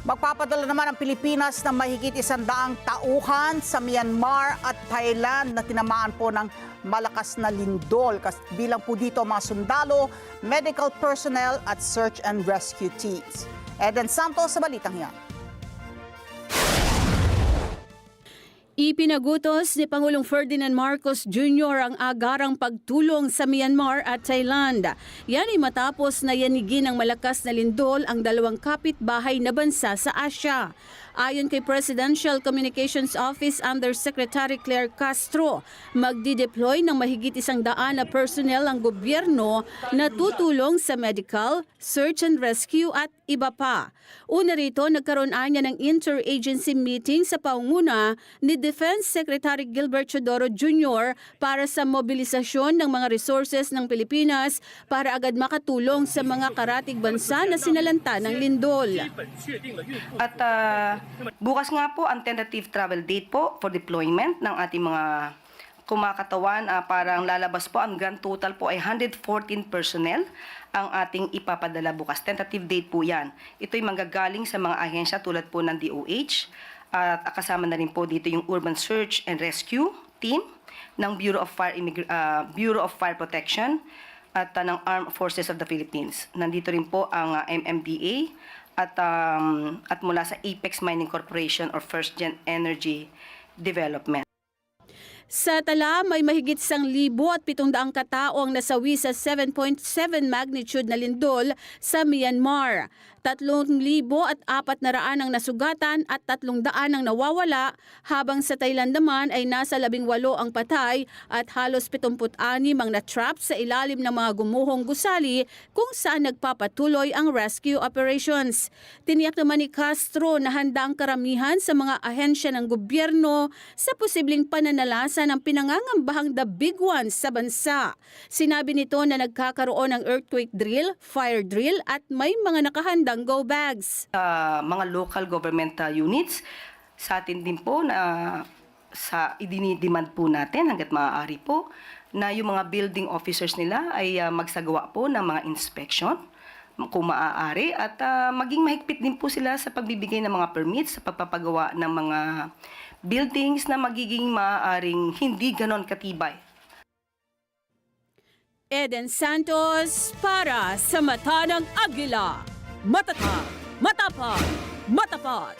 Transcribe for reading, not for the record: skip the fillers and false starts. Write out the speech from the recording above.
Magpapadala naman ang Pilipinas ng mahigit 100 tauhan sa Myanmar at Thailand na tinamaan po ng malakas na lindol. Bilang po dito mga sundalo, medical personnel at search and rescue teams. Eden Santos sa balitang yan. Ipinagutos ni Pangulong Ferdinand Marcos Jr. ang agarang pagtulong sa Myanmar at Thailand. Yan ay matapos na yanigin ng malakas na lindol ang dalawang kapitbahay na bansa sa Asya. Ayon kay Presidential Communications Office Undersecretary Claire Castro, magdi-deploy ng mahigit 100 na personnel ang gobyerno na tutulong sa medical, search and rescue at iba pa. Una rito, nagkaroon anya ng interagency meeting sa paunguna ni Defense Secretary Gilbert Chodoro Jr. para sa mobilisasyon ng mga resources ng Pilipinas para agad makatulong sa mga karatig bansa na sinalanta ng lindol. At bukas nga po ang tentative travel date po for deployment ng ating mga kumakatawan. Parang lalabas po, ang grand total po ay 114 personnel ang ating ipapadala bukas. Tentative date po yan. Ito'y manggagaling sa mga ahensya tulad po ng DOH. At kasama na rin po dito yung Urban Search and Rescue Team ng Bureau of Fire Protection at ng Armed Forces of the Philippines. Nandito rin po ang MMDA at mula sa Apex Mining Corporation or First Gen Energy Development. Sa tala, may mahigit 1,700 kataong nasawi sa 7.7 magnitude na lindol sa Myanmar. 3,400 ang nasugatan at 300 ang nawawala, habang sa Thailand naman ay nasa 18 ang patay at halos 76 ang natrap sa ilalim ng mga gumuhong gusali kung saan nagpapatuloy ang rescue operations. Tiniyak naman ni Castro na handa ang karamihan sa mga ahensya ng gobyerno sa posibleng pananalasa ng pinangangambahang the big ones sa bansa. Sinabi nito na nagkakaroon ng earthquake drill, fire drill at may mga nakahandang go bags. Mga local government units, sa atin din po na idinidemand po natin hanggat maaari po na yung mga building officers nila ay magsagawa po ng mga inspection kung maaari at maging mahigpit din po sila sa pagbibigay ng mga permits sa pagpapagawa ng mga buildings na magiging maaaring hindi ganon katibay. Eden Santos para sa Mata ng Agila. Matatag, matapang, matapat.